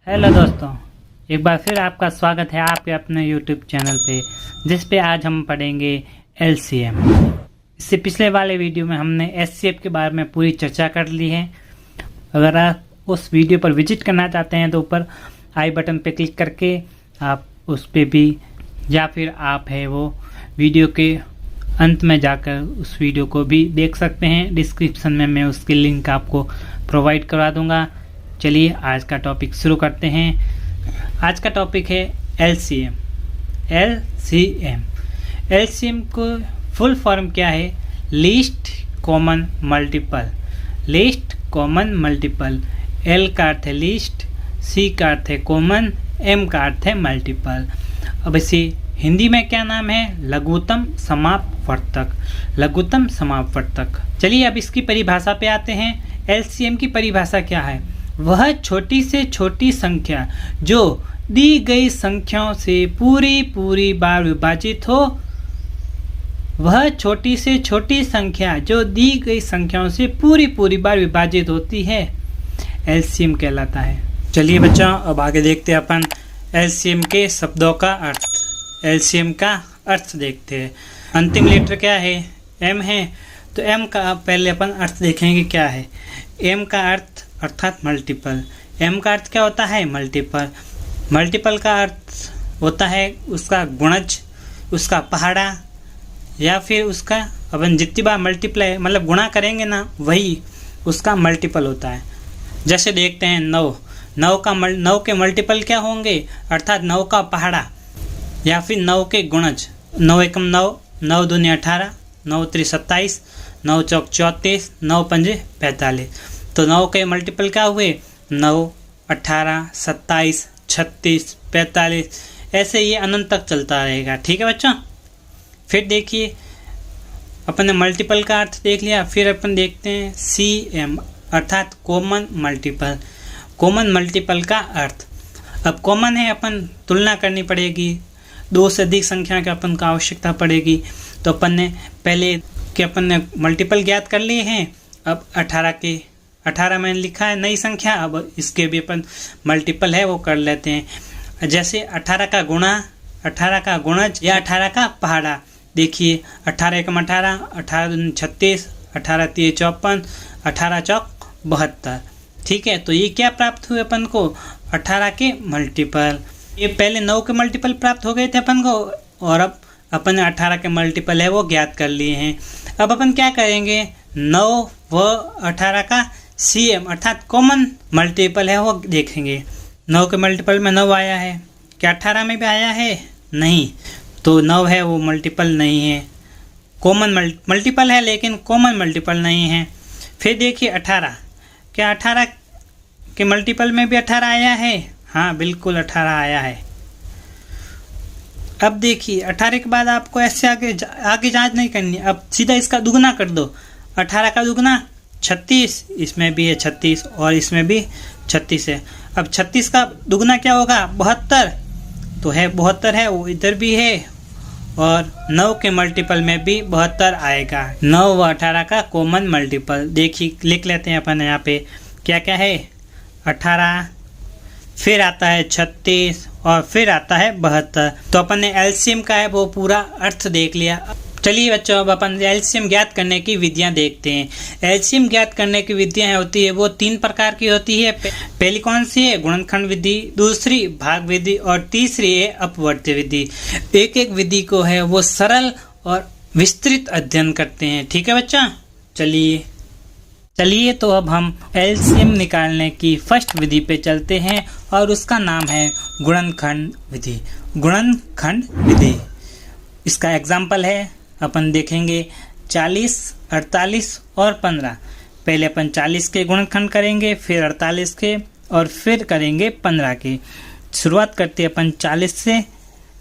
Hello दोस्तों, एक बार फिर आपका स्वागत है आपके अपने YouTube चैनल पे, जिस पे आज हम पढ़ेंगे LCM। इससे पिछले वाले वीडियो में हमने SCF के बारे में पूरी चर्चा कर ली है। अगर आप उस वीडियो पर विजिट करना चाहते हैं तो ऊपर आई बटन पे क्लिक करके आप उस पे भी, या फिर आप है वो वीडियो के अंत में जाकर उस वीडियो को भी देख सकते हैं। डिस्क्रिप्शन में मैं उसकी लिंक आपको प्रोवाइड करवा दूंगा। चलिए आज का टॉपिक शुरू करते हैं। आज का टॉपिक है LCM। LCM को फुल फॉर्म क्या है? Least common multiple. Least common multiple. L का अर्थ है लीस्ट, C का अर्थ है कॉमन, M का अर्थ है मल्टीपल। अब इसे हिंदी में क्या नाम है? लघुत्तम समापवर्तक। लघुत्तम समापवर्तक। चलिए अब इसकी परिभाषा पे आते हैं। LCM की परिभाषा क्या है? वह छोटी से छोटी संख्या जो दी गई संख्याओं से पूरी बार विभाजित हो। वह छोटी से छोटी संख्या जो दी गई संख्याओं से पूरी बार विभाजित होती है, LCM कहलाता है। चलिए बच्चों, अब आगे देखते हैं अपन LCM के शब्दों का अर्थ। LCM का अर्थ देखते हैं। अंतिम लेटर क्या है? M है, तो M का पहले अपन अर्थ देखेंगे क्या है। M का अर्थ अर्थात मल्टीपल। M का अर्थ क्या होता है? मल्टीपल। मल्टीपल का अर्थ होता है उसका गुणज, उसका पहाड़ा, या फिर उसका अपन जितनी बार मल्टीप्लाई मतलब गुणा करेंगे ना, वही उसका मल्टीपल होता है। जैसे देखते हैं 9 के मल्टीपल क्या होंगे? अर्थात 9 का पहाड़ा या फिर 9 के गुणज। 9 एकम 9, 9 दूनी 18, 9 त्रि 27, 9 चौक 34, 9 पंजे 45। तो 9 के मल्टीपल क्या हुए? 9, 18, 27, 36, 45, ऐसे ये अनंत तक चलता रहेगा। ठीक है बच्चों। फिर देखिए, अपन ने मल्टीपल का अर्थ देख लिया। फिर अपन देखते हैं CM अर्थात कॉमन मल्टीपल। कॉमन मल्टीपल का अर्थ, अब कॉमन है, अपन तुलना करनी पड़ेगी, 2 से अधिक संख्या के अपन को आवश्यकता पड़ेगी। तो अपन ने पहले के अपन ने मल्टीपल ज्ञात कर लिए हैं। अब 18 मैंने लिखा है नई संख्या, अब इसके भी अपन मल्टीपल है वो कर लेते हैं। जैसे 18 का गुणा, 18 का गुणज या 18 का पहाड़ा। देखिए 18 एकम 18, 18 दूनी 36, 18 तिये 54, 18 चौक 72। ठीक है, तो ये क्या प्राप्त हुए अपन को? 18 के मल्टीपल। ये पहले 9 के मल्टीपल प्राप्त हो गए थे अपन को, और अब अपन 18 के मल्टीपल है वो ज्ञात कर लिए हैं। अब अपन क्या करेंगे? 9 व 18 का CM अर्थात कॉमन मल्टीपल है वो देखेंगे। 9 के मल्टीपल में 9 आया है, क्या 18 में भी आया है? नहीं, तो 9 है वो मल्टीपल नहीं है। कॉमन मल्टीपल है लेकिन कॉमन मल्टीपल नहीं है। फिर देखिए 18, क्या 18 के मल्टीपल में भी 18 आया है? हाँ बिल्कुल 18 आया है। अब देखिए 18 के बाद आपको ऐसे आगे जांच नहीं करनी, अब सीधा इसका दुगना कर दो। 18 का दुगना 36, इसमें भी है 36 और इसमें भी 36 है। अब 36 का दुगना क्या होगा? 72, तो है 72 है वो इधर भी है, और 9 के मल्टीपल में भी 72 आएगा। 9 व 18 का कॉमन मल्टीपल देखिए लिख लेते हैं अपन यहाँ पे। क्या क्या है? 18, फिर आता है 36 और फिर आता है 72। तो अपन ने LCM का है वो पूरा अर्थ देख लिया। चलिए बच्चों, अब अपन LCM ज्ञात करने की विधियां देखते हैं। LCM ज्ञात करने की विधियां होती है वो 3 प्रकार की होती है। पहली कौन सी है? गुणनखंड विधि, दूसरी भाग विधि और तीसरी है अपवर्त्य विधि। एक एक विधि को है वो सरल और विस्तृत अध्ययन करते हैं। ठीक है बच्चा। चलिए तो अब हम LCM निकालने की फर्स्ट विधि पे चलते हैं और उसका नाम है गुणनखंड विधि। गुणनखंड विधि, इसका एग्जाम्पल है, अपन देखेंगे 40, 48 और 15। पहले अपन 40 के गुणनखंड करेंगे, फिर 48 के, और फिर करेंगे 15 के। शुरुआत करते हैं अपन 40 से।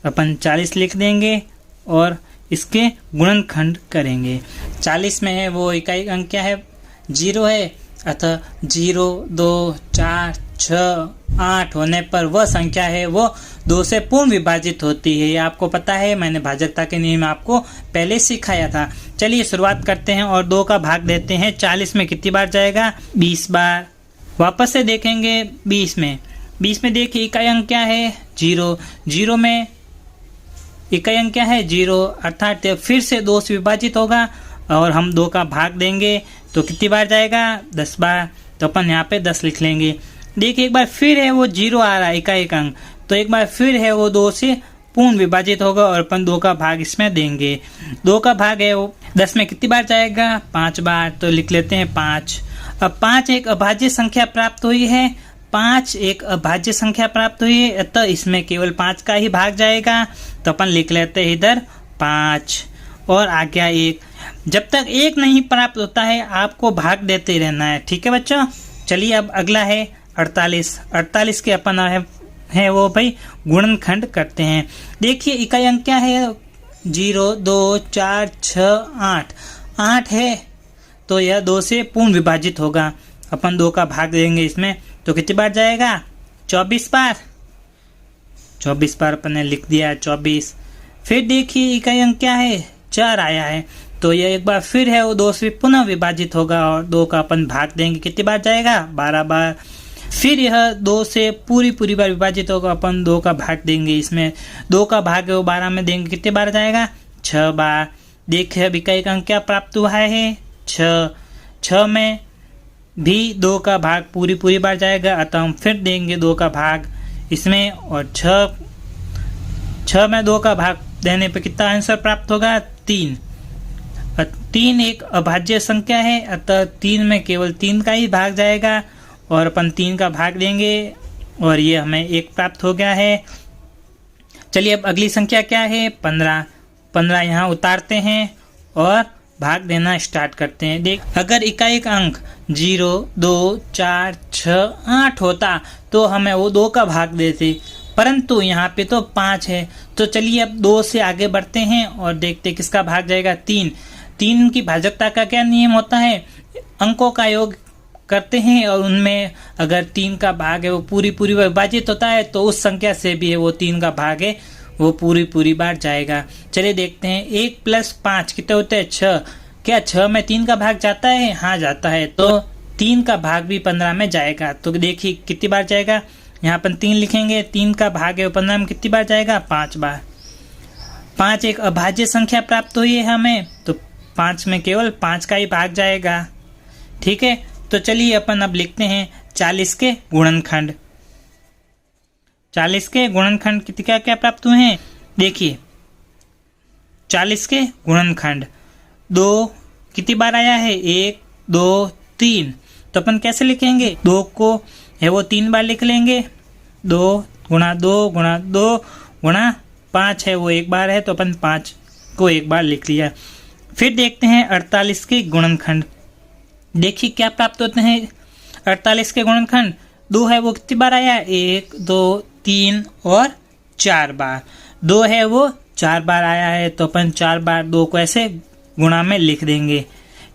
अपन 40 लिख देंगे और इसके गुणनखंड करेंगे। 40 में है वो इकाई अंक क्या है? 0 है, अतः 0, 2, 4, 6, 8 होने पर वह संख्या है वो 2 से पूर्ण विभाजित होती है। ये आपको पता है, मैंने भाजकता के नियम आपको पहले सिखाया था। चलिए शुरुआत करते हैं और 2 का भाग देते हैं। 40 में कितनी बार जाएगा? 20 बार। वापस से देखेंगे 20 में, 20 में देखिए इकाई अंक क्या है 0, 0 में इकाई अंक क्या है 0, अर्थात फिर से 2 से विभाजित होगा और हम 2 का भाग देंगे तो कितनी बार जाएगा 10 बार, तो अपन यहाँ पे 10 लिख लेंगे। देखिए एक बार फिर है वो 0 आ रहा है इकाई अंक, तो एक बार फिर है वो 2 से पूर्ण विभाजित होगा और अपन 2 का भाग इसमें देंगे। 2 का भाग है वो 10 में कितनी बार जाएगा 5 बार, तो लिख लेते हैं 5। अब 5 एक अभाज्य संख्या प्राप्त हुई है, 5 एक अभाज्य संख्या प्राप्त हुई है, तो इसमें केवल 5 का ही भाग जाएगा, तो अपन लिख लेते हैं इधर 5 और आ गया 1। जब तक 1 नहीं प्राप्त होता है आपको भाग देते रहना है, ठीक है बच्चों। चलिए अब अगला है 48। 48 के अपन है वो भाई गुणनखंड करते हैं। देखिए इकाई अंक क्या है 0, 2, 4, 6, 8, 8 है, तो यह 2 से पूर्ण विभाजित होगा, अपन 2 का भाग देंगे इसमें, तो कितनी बार जाएगा 24 बार। 24 बार अपन ने लिख दिया 24। फिर देखिए इकाई अंक क्या है 4 आया है, तो यह एक बार फिर है वो 2 से पुनः विभाजित होगा और 2 का अपन भाग देंगे, कितनी बार जाएगा 12 बार। फिर यह 2 से पूरी बार विभाजित होगा, अपन 2 का भाग देंगे इसमें, 2 का भाग है वो 12 में देंगे, कितने बार जाएगा 6 बार। देखिए अब इकाई अंक क्या प्राप्त हुआ है 6, 6 में भी 2 का भाग पूरी बार जाएगा, अतः हम फिर देंगे 2 का भाग इसमें, और 6 में 2 का भाग देने पर कितना आंसर प्राप्त होगा 3। 3 एक अभाज्य संख्या है, अतः 3 में केवल 3 का ही भाग जाएगा और अपन 3 का भाग देंगे और ये हमें 1 प्राप्त हो गया है। चलिए अब अगली संख्या क्या है 15। 15 यहाँ उतारते हैं और भाग देना स्टार्ट करते हैं। देख अगर इकाई अंक 0, 2, 4, 6, 8 होता तो हमें वो 2 का भाग देते, परंतु यहाँ पे तो 5 है, तो चलिए अब 2 से आगे बढ़ते हैं और देखते किसका भाग जाएगा 3। 3 की भाजकता का क्या नियम होता है, अंकों का योग करते हैं और उनमें अगर 3 का भाग है वो पूरी विभाजित होता है तो उस संख्या से भी है वो 3 का भाग है वो पूरी बार जाएगा। चलिए देखते हैं 1 + 5 कितने होते हैं 6। क्या 6 में 3 का भाग जाता है, हाँ जाता है, तो 3 का भाग भी 15 में जाएगा। तो देखिए कितनी बार जाएगा, यहाँ अपन 3 लिखेंगे, 3 का भाग है वो 15 में कितनी बार जाएगा 5 बार। 5 एक अभाज्य संख्या प्राप्त हुई है हमें, तो 5 में केवल 5 का ही भाग जाएगा, ठीक है। तो चलिए अपन अब लिखते हैं 40 के गुणनखंड। 40 के गुणनखंड कितने क्या प्राप्त हुए हैं, देखिए 40 के गुणनखंड 2 कितनी बार आया है 1, 2, 3, तो अपन कैसे लिखेंगे 2 को है वो 3 बार लिख लेंगे, 2 गुणा 2 गुणा 2 गुणा 5 है वो 1 बार है, तो अपन 5 को 1 बार लिख लिया। फिर देखते हैं 48 के गुणनखंड। देखिए क्या प्राप्त होते हैं 48 के गुणनखंड 2 है वो कितनी बार आया 1, 2, 3 और 4 बार। 2 है वो 4 बार आया है, तो अपन 4 बार 2 को ऐसे गुणा में लिख देंगे,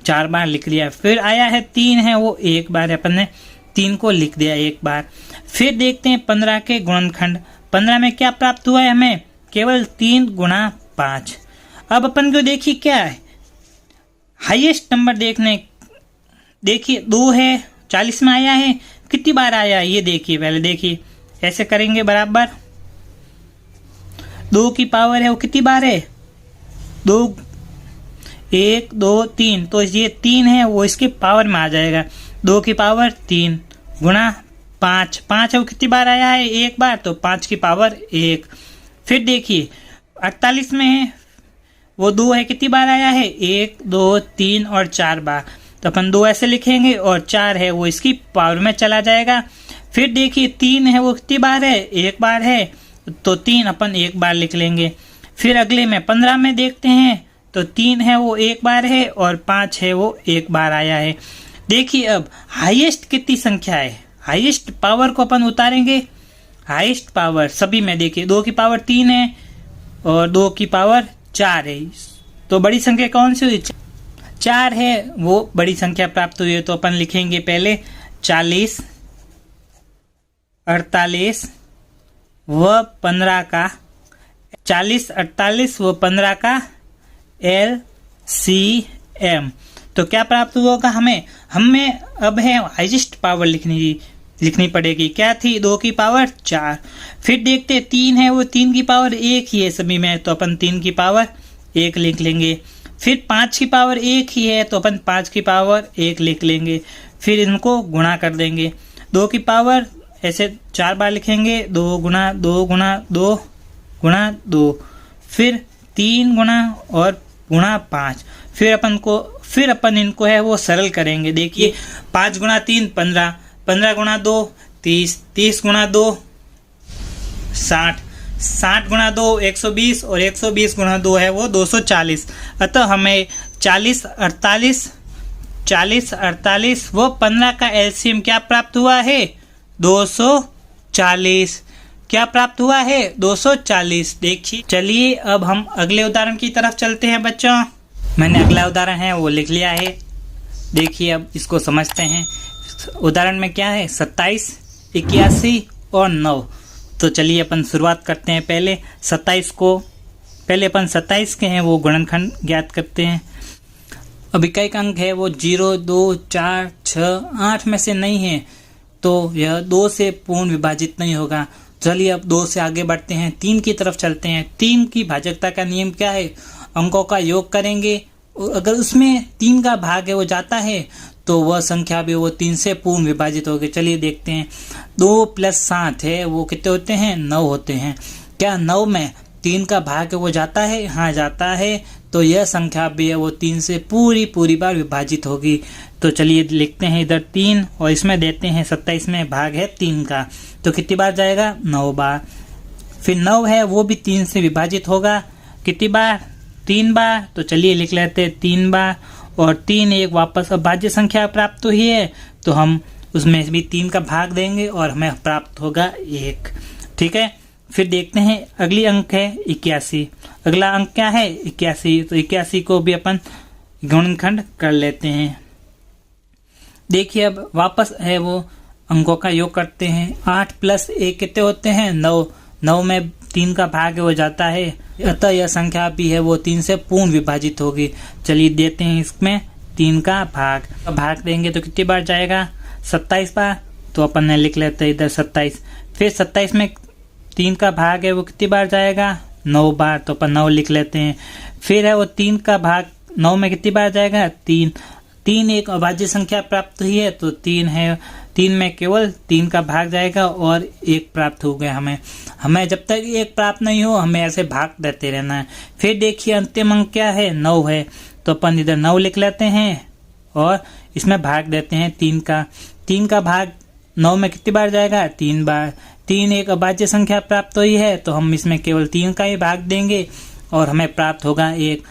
4 बार लिख लिया। फिर आया है 3 है वो 1 बार है, अपन ने 3 को लिख दिया 1 बार। फिर देखते हैं 15 के गुणनखंड। 15 में क्या प्राप्त हुआ है हमें केवल 3 गुणा 5। अब अपन को देखिए क्या है हाईएस्ट नंबर देखने, देखिए 2 है 40 में आया है, कितनी बार आया है ये देखिए, पहले देखिए ऐसे करेंगे बराबर, 2 की पावर है वो कितनी बार है 2, 1, 2, 3, तो ये 3 है वो इसके पावर में आ जाएगा, 2 की पावर 3 गुणा 5, 5 है वो कितनी बार आया है 1 बार, तो 5 की पावर 1। फिर देखिए 48 में है वो 2 है कितनी बार आया है 1, 2, 3 और 4 बार, तो अपन 2 ऐसे लिखेंगे और 4 है वो इसकी पावर में चला जाएगा। फिर देखिए 3 है वो कितनी बार है 1 बार है, तो 3 अपन 1 बार लिख लेंगे। फिर अगले में 15 में देखते हैं तो 3 है वो 1 बार है और 5 है वो 1 बार आया है। देखिए अब हाईएस्ट कितनी संख्या है, हाईएस्ट पावर को अपन उतारेंगे, हाईएस्ट पावर सभी में देखिए 2 की पावर 3 है और 2 की पावर 4 है, तो बड़ी संख्या कौन सी हुई 4 है वो बड़ी संख्या प्राप्त हुई है, तो अपन लिखेंगे पहले 40, 48 व 15 का 40, 48 व 15 का LCM, तो क्या प्राप्त होगा हमें अब है हाईएस्ट पावर लिखनी थी लिखनी पड़ेगी। क्या थी? 2 की पावर 4। फिर देखते 3 है, वो 3 की पावर 1 ही है सभी में, तो अपन 3 की पावर 1 लिख लेंगे। फिर 5 की पावर 1 ही है, तो अपन 5 की पावर 1 लिख लेंगे। फिर इनको गुणा कर देंगे। 2 की पावर ऐसे 4 बार लिखेंगे, 2 गुणा 2 गुणा 2 गुणा 2, फिर 3 गुणा और गुणा 5। फिर अपन इनको है वो सरल करेंगे। देखिए 5 गुणा 3 15, 15 गुणा 2 30, 30 गुणा 2 60, 60 गुणा 2 120 और 120 गुणा 2 है वो 240। अतः हमें 40 48 वो 15 का एलसीएम क्या प्राप्त हुआ है? 240। क्या प्राप्त हुआ है? 240। देखिए, चलिए अब हम अगले उदाहरण की तरफ चलते हैं बच्चों। मैंने अगला उदाहरण है वो लिख लिया है। देखिए अब इसको समझते हैं। उदाहरण में क्या है? 27, 81 और 9। तो चलिए अपन शुरुआत करते हैं। पहले 27 के हैं वो गुणनखंड ज्ञात करते हैं। अब इकाई अंक है वो 0, 2, 4, 6, 8 में से नहीं है, तो यह 2 से पूर्ण विभाजित नहीं होगा। चलिए अब 2 से आगे बढ़ते हैं, 3 की तरफ चलते हैं। 3 की भाजकता का नियम क्या है? अंकों का योग करेंगे, अगर उसमें 3 का भाग है वो जाता है तो वह संख्या भी वो 3 से पूर्ण विभाजित होगी। चलिए देखते हैं। 2 + 7 है वो कितने होते हैं? 9 होते हैं। क्या 9 में 3 का भाग है वो जाता है? हाँ जाता है। तो यह संख्या भी है वो 3 से पूरी बार विभाजित होगी। तो चलिए लिखते हैं इधर 3 और इसमें देते हैं 27 में भाग है 3 का, तो कितनी बार जाएगा? 9 बार। फिर 9 है वो भी 3 से विभाजित होगा, कितनी बार? 3 बार। तो चलिए लिख लेते हैं 3 बार, और 3 एक वापस अभाज्य संख्या प्राप्त हुई है, तो हम उसमें भी 3 का भाग देंगे और हमें प्राप्त होगा 1। ठीक है। फिर देखते हैं अगली अंक है 81। अगला अंक क्या है? 81। तो 81 को भी अपन गुणनखंड कर लेते हैं। देखिए अब वापस है वो अंकों का योग करते हैं। 8 + 1 कितने होते हैं? 9। 9 में 3 का भाग है वो जाता है, अतः यह संख्या भी है वो 3 से पूर्ण विभाजित होगी। चलिए देते हैं इसमें 3 का भाग देंगे तो कितनी बार जाएगा? 27 बार। तो अपन ने लिख लेते हैं इधर 27। फिर 27 में 3 का भाग है वो कितनी बार जाएगा? 9 बार। तो अपन 9 लिख लेते हैं। फिर है वो 3 का भाग 9 में कितनी बार जाएगा? 3। 3 एक अभाज्य संख्या प्राप्त हुई है, तो 3 है, 3 में केवल 3 का भाग जाएगा और 1 प्राप्त हो गया। हमें जब तक 1 प्राप्त नहीं हो हमें ऐसे भाग देते रहना है। फिर देखिए अंतिम अंक क्या है? 9 है, तो अपन इधर 9 लिख लेते हैं और इसमें भाग देते हैं 3 का। 3 का भाग 9 में कितनी बार जाएगा? 3 बार। 3 एक अभाज्य संख्या प्राप्त हुई है, तो हम इसमें केवल 3 का ही भाग देंगे और हमें प्राप्त होगा 1।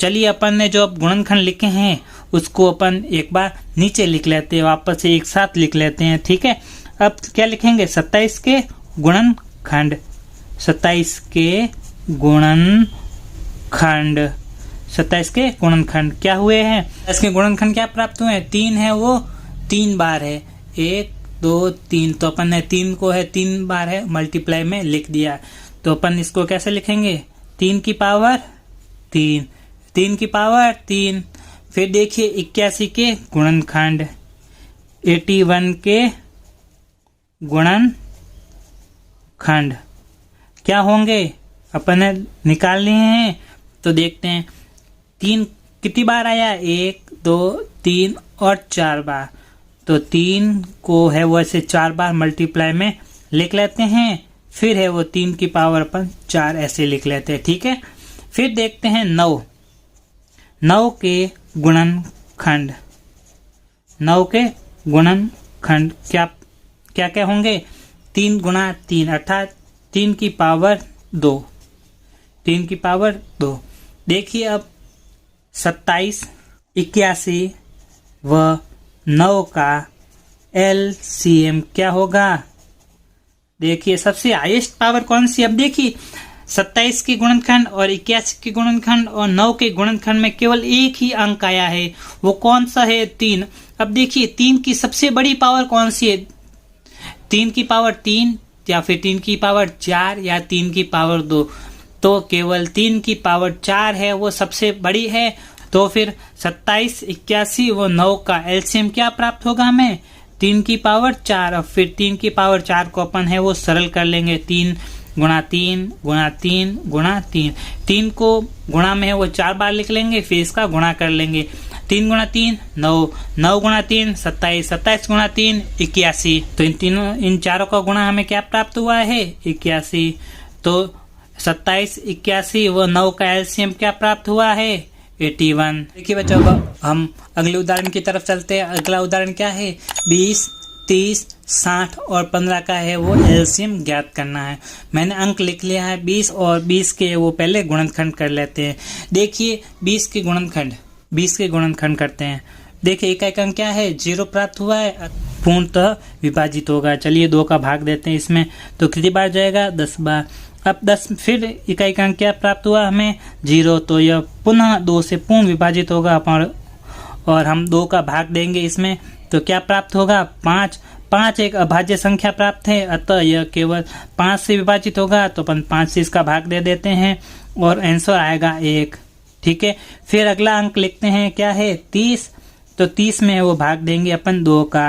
चलिए अपन ने जो अब गुणनखंड लिखे हैं उसको अपन एक बार नीचे लिख लेते हैं, वापस से एक साथ लिख लेते हैं। ठीक है। अब क्या लिखेंगे? 27 के गुणनखंड। 27 के गुणनखंड। 27 के गुणनखंड क्या हुए हैं? 27 के गुणनखंड क्या प्राप्त हुए हैं? 3 है वो 3 बार है, 1 2 3। तो अपन ने 3 को है 3 बार है मल्टीप्लाई में लिख दिया। तो अपन इसको कैसे लिखेंगे? 3 की पावर 3, 3 की पावर 3। फिर देखिए 81 के गुणनखंड, 81 के गुणनखंड क्या होंगे? अपन ने निकाल लिए हैं। तो देखते हैं 3 कितनी बार आया? 1 2 3 और 4 बार। तो 3 को है वो ऐसे 4 बार मल्टीप्लाई में लिख लेते हैं। फिर है वो 3 की पावर अपन 4 ऐसे लिख लेते हैं। ठीक है। फिर देखते हैं 9 के गुणनखंड। 9 के गुणनखंड क्या क्या क्या होंगे? 3 गुणा 3 अर्थात 3 की पावर 2। 3 की पावर 2। देखिए अब 27, 81 व 9 का एलसीएम क्या होगा? देखिए सबसे हाईएस्ट पावर कौन सी? अब देखिए 27 के गुणनखंड और 81 के गुणनखंड और 9 के गुणनखंड में केवल एक ही अंक आया है, वो कौन सा है? 3। अब देखिए 3 की सबसे बड़ी पावर कौन सी है? 3 की पावर 3 या फिर 3 की पावर 4 या 3 की पावर 2। तो केवल 3 की पावर 4 है वो सबसे बड़ी है। तो फिर 27, 81 व 9 का एलसीएम क्या प्राप्त होगा हमें? 3 की पावर 4, और फिर 3 की पावर 4 को अपन है वो सरल कर लेंगे, 3 गुणा 3 गुणा 3 गुणा 3। 3 को गुणा में है वो 4 बार लिख लेंगे, फिर इसका गुणा कर लेंगे। 3 गुणा 3 9, 9 गुणा 3 27, 27 गुणा 3 81। तो इन चारों का गुणा हमें क्या प्राप्त हुआ है 81। तो 27 81 व 9 का एलसीएम क्या प्राप्त हुआ है 81। देखिए बच्चों, हम अगले उदाहरण की तरफ चलते हैं। अगला उदाहरण क्या है 20 30 60 और 15 का है वो एलसीएम ज्ञात करना है। मैंने अंक लिख लिया है 20 और 20 के वो पहले गुणनखंड कर लेते हैं। देखिए 20 के गुणनखंड करते हैं। देखिए इकाई अंक क्या है 0 प्राप्त हुआ है, पूर्णतः विभाजित होगा। चलिए 2 का भाग देते हैं इसमें, तो कितनी बार जाएगा 10 बार। अब 10 फिर इकाई अंक क्या प्राप्त हुआ हमें 0, तो यह पुनः 2 से पूर्ण विभाजित होगा और हम 2 का भाग देंगे इसमें, तो क्या प्राप्त होगा 5। 5 एक अभाज्य संख्या प्राप्त है, अतः यह केवल 5 से विभाजित होगा, तो अपन 5 से इसका भाग दे देते हैं और आंसर आएगा 1। ठीक है, फिर अगला अंक लिखते हैं क्या है 30, तो 30 में वो भाग देंगे अपन 2 का,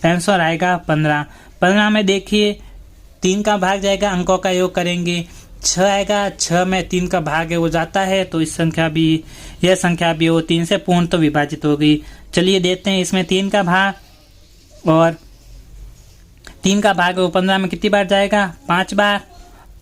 आंसर आएगा 15। 15 में देखिए 3 का भाग जाएगा, अंकों का योग करेंगे 6 आएगा, 6 में 3 का भाग है वो जाता है, तो यह संख्या भी वो 3 से पूर्ण तो विभाजित हो गई। चलिए देते हैं इसमें 3 का भाग, और 3 का भाग वो 15 में कितनी बार जाएगा 5 बार।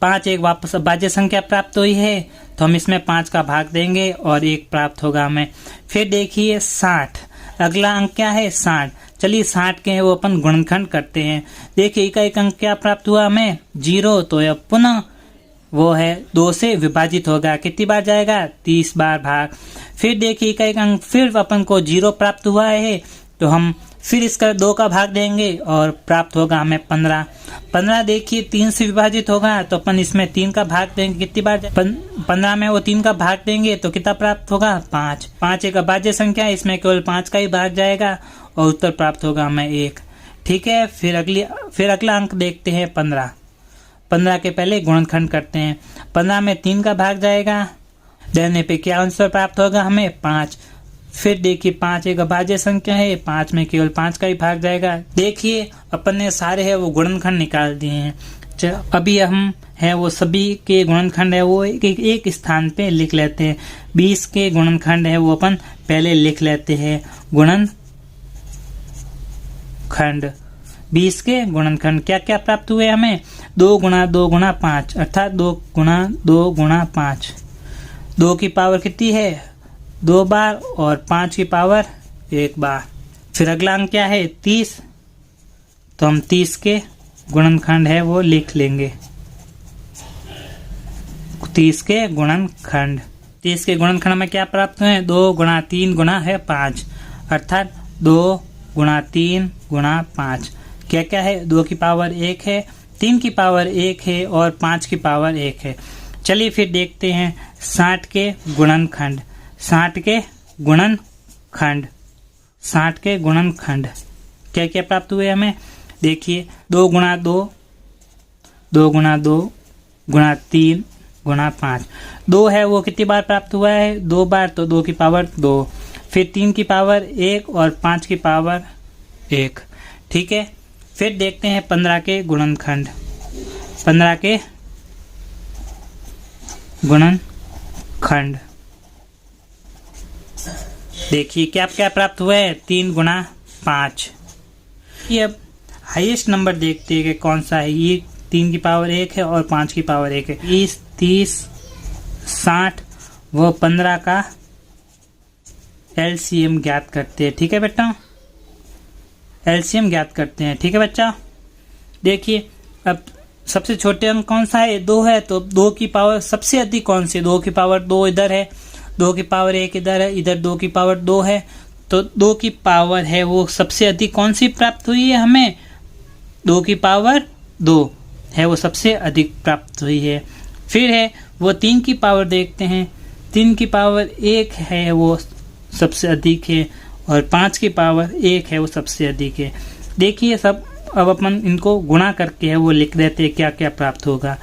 5 एक वापस अभाज्य संख्या प्राप्त हुई है, तो हम इसमें 5 का भाग देंगे और 1 प्राप्त होगा हमें। फिर देखिए 60, अगला अंक क्या है 60। चलिए 60 के हैं वो अपन गुणनखंड करते हैं। देखिए इकाई अंक क्या प्राप्त हुआ हमें 0, तो यह पुनः वो है 2 से विभाजित होगा, कितनी बार जाएगा 30 बार भाग। फिर देखिए इकाई अंक फिर अपन को 0 प्राप्त हुआ है, तो हम फिर इसका 2 का भाग देंगे और प्राप्त होगा हमें 15। 15 देखिए 3 से विभाजित होगा, तो अपन इसमें 3 का भाग देंगे, कितनी बार 15 में वो 3 का भाग देंगे, तो कितना प्राप्त होगा 5। 5 एक अभाज्य संख्या है, इसमें केवल 5 का ही भाग जाएगा और उत्तर प्राप्त होगा हमें 1। ठीक है, फिर अगला अंक देखते हैं 15। 15 के पहले गुणनखंड करते हैं। 15 में 3 का भाग जाएगा, देने पे क्या आंसर प्राप्त होगा हमें 5। फिर देखिए 5 एक अभाज्य संख्या है, 5 में केवल 5 का ही भाग जाएगा। देखिए अपन ने सारे है वो गुणनखंड निकाल दिए हैं। अभी हम है वो सभी के गुणनखंड है वो एक स्थान पे लिख लेते हैं। 20 के गुणनखंड है वो अपन पहले लिख लेते हैं। गुणनखंड 20 के गुणनखंड क्या क्या प्राप्त हुए हमें 2 गुणा 2 गुणा 5, अर्थात 2 गुणा 2 गुणा 5। 2 की पावर कितनी है 2 बार और 5 की पावर 1 बार। फिर अगला अंक क्या है 30, तो हम 30 के गुणनखंड है वो लिख लेंगे। 30 के गुणनखंड, 30 के गुणनखंड में क्या प्राप्त हुए 2 गुणा 3 गुणा है 5, अर्थात 2 गुणा 3 गुणा 5। क्या क्या है 2 की पावर 1 है, 3 की पावर 1 है और 5 की पावर 1 है। चलिए फिर देखते हैं 60 के गुणनखंड। 60 के गुणनखंड, 60 के गुणनखंड क्या क्या प्राप्त हुए हमें देखिए 2 गुणा 2, 2 गुणा 2 गुणा 3 गुणा 5। 2 है वो कितनी बार प्राप्त हुआ है 2 बार, तो 2 की पावर 2, फिर 3 की पावर 1 और 5 की पावर 1। ठीक है, फिर देखते हैं 15 के गुणनखंड। 15 के गुणनखंड देखिए क्या क्या प्राप्त हुआ है 3 गुणा 5। ये अब हाईएस्ट नंबर देखते हैं कि कौन सा है। ये 3 की पावर 1 है और 5 की पावर 1 है। 20 30 60 व 15 का एलसीएम ज्ञात करते हैं। ठीक है बेटा, एलसीएम ज्ञात करते हैं। ठीक है बच्चा, देखिए अब सबसे छोटे अंक कौन सा है 2 है, तो 2 की पावर सबसे अधिक कौन सी 2 की पावर 2 इधर है, 2 की पावर 1 इधर है, इधर 2 की पावर 2 है, तो 2 की पावर है वो सबसे अधिक कौन सी प्राप्त हुई है हमें 2 की पावर 2 है वो सबसे अधिक प्राप्त हुई है। फिर है वो 3 की पावर देखते हैं। 3 की पावर 1 है वो सबसे अधिक है और 5 की पावर 1 है वो सबसे अधिक है। देखिए सब अब अपन इनको गुणा करके है वो लिख देते हैं क्या क्या प्राप्त होगा।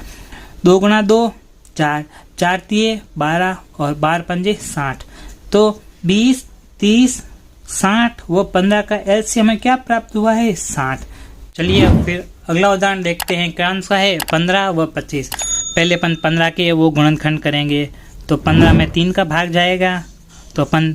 2 गुणा 2 4, 4 तिये 12 और 12 पंजे 60, तो 20 30 60 व 15 का एलसीएम हमें क्या प्राप्त हुआ है 60। चलिए अब फिर अगला उदाहरण देखते हैं, कौन सा है 15 व 25। पहले अपन 15 के वो गुणनखंड करेंगे, तो 15 में 3 का भाग जाएगा, तो अपन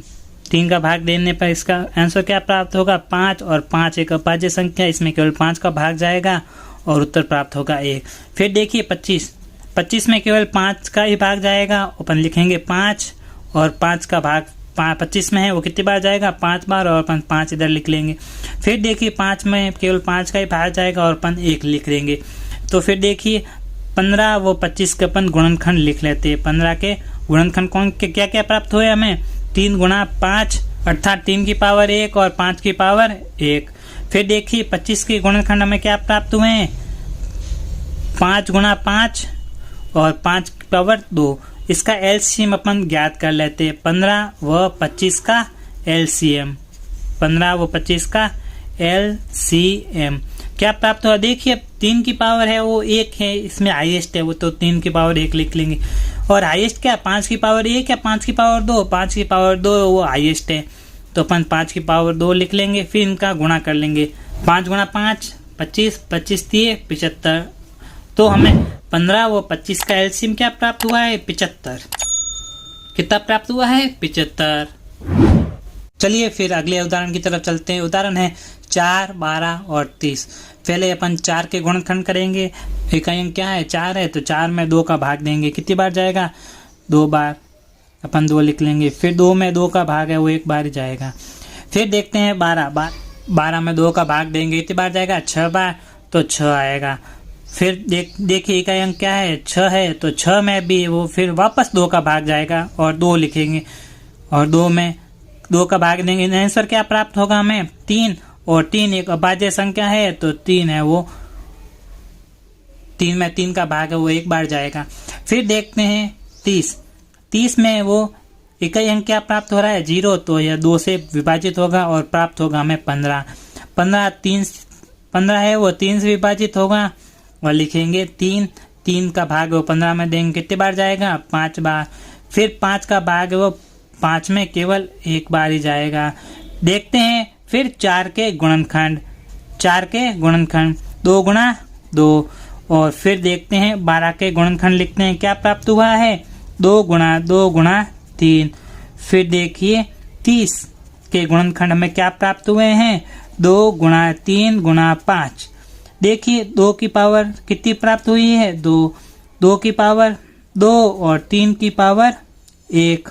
3 का भाग देने पर इसका आंसर क्या प्राप्त होगा 5, और 5 एक अभाज्य संख्या, इसमें केवल 5 का भाग जाएगा और उत्तर प्राप्त होगा 1। फिर देखिए 25 में केवल 5 का ही भाग जाएगा, अपन लिखेंगे 5, और 5 का भाग 25 में है वो कितनी बार जाएगा 5 बार, और अपन 5 इधर लिख लेंगे। फिर देखिए 5 में केवल 5 का ही भाग जाएगा और अपन 1 लिख लेंगे। तो फिर देखिए 15 व 25 के अपन गुणनखंड लिख लेते हैं। 15 के गुणनखंड कौन क्या क्या प्राप्त हुए हमें 3 गुणा 5 अर्थात 3 की पावर 1 और 5 की पावर 1। फिर देखिए 25 के गुणनखंड हमें क्या प्राप्त हुए हैं 5 गुणा 5 और 5 की पावर 2। इसका एलसीएम अपन ज्ञात कर लेते हैं 15 व 25 का एलसीएम। 15 व 25 का एलसीएम क्या प्राप्त हुआ देखिए 3 की पावर है वो 1 है, इसमें हाईएस्ट है वो, तो 3 की पावर 1 लिख लेंगे। और हाईएस्ट क्या 5 की पावर 1 या 5 की पावर 2, 5 की पावर 2 वो हाईएस्ट है, तो अपन 5 की पावर 2 लिख लेंगे। फिर इनका गुणा कर लेंगे 5 गुणा 5 25, 25 दिए 75। तो हमें 15 व 25 का एलसीएम क्या प्राप्त हुआ है 75। कितना प्राप्त हुआ है 75। चलिए फिर अगले उदाहरण की तरफ चलते हैं। उदाहरण है 4, 12 और 30। पहले अपन 4 के गुणनखंड करेंगे। इकाई अंक क्या है 4 है, तो 4 में 2 का भाग देंगे, कितनी बार जाएगा 2 बार, अपन 2 लिख लेंगे। फिर 2 में 2 का भाग है वो 1 बार ही जाएगा। फिर देखते हैं 12 में 2 का भाग देंगे, कितनी बार जाएगा 6 बार, तो 6 आएगा। फिर देखिए इकाई अंक क्या है 6 है, तो 6 में भी वो फिर वापस 2 का भाग जाएगा और 2 लिखेंगे, और 2 में 2 का भाग देंगे। आंसर क्या प्राप्त होगा हमें 3, और 3 एक अभाज्य संख्या है, तो 3 है वो 3 में 3 का भाग है वो 1 बार जाएगा। फिर देखते हैं 30 में वो इकाई अंक क्या प्राप्त हो रहा है 0, तो यह 2 से विभाजित होगा और प्राप्त होगा हमें 15 है वो 3 से विभाजित होगा और लिखेंगे 3 का भाग वो 15 में देंगे, कितने बार जाएगा 5 बार। फिर 5 का भाग वो 5 में केवल 1 बार ही जाएगा। देखते हैं फिर 4 के गुणनखंड 2 गुणा 2, और फिर देखते हैं 12 के गुणनखंड लिखते हैं, क्या प्राप्त हुआ है 2 गुणा 3। फिर देखिए 30 के गुणनखंड हमें क्या प्राप्त हुए हैं 2 गुणा 3 गुणा 5। देखिए 2 की पावर कितनी प्राप्त हुई है 2 की पावर 2 और 3 की पावर 1।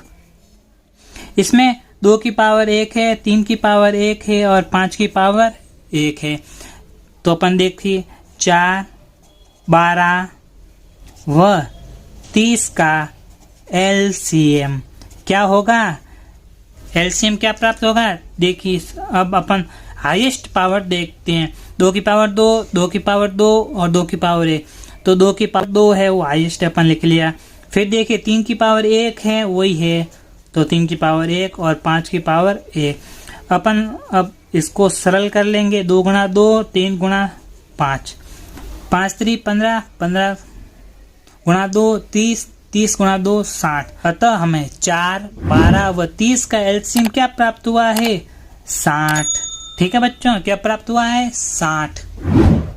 इसमें 2 की पावर 1 है, 3 की पावर 1 है और 5 की पावर 1 है। तो अपन देखिए 4, 12 व 30 का एलसीएम क्या होगा, एलसीएम क्या प्राप्त होगा। देखिए अब अपन हाईएस्ट पावर देखते हैं, 2 की पावर 2, 2 की पावर 2 और 2 की पावर 1, तो 2 की पावर 2 है वो हाईएस्ट अपन लिख लिया। फिर देखिए 3 की पावर 1 है वही है, तो 3 की पावर 1 और 5 की पावर 1। अपन अब इसको सरल कर लेंगे, 2 गुणा 2 3 गुणा 5, 5 3 15, 15 गुणा 2 30, 30 गुणा 2 60। अतः हमें 4, 12 व 30 का एलसीएम क्या प्राप्त हुआ है 60। ठीक है बच्चों, क्या प्राप्त हुआ है 60।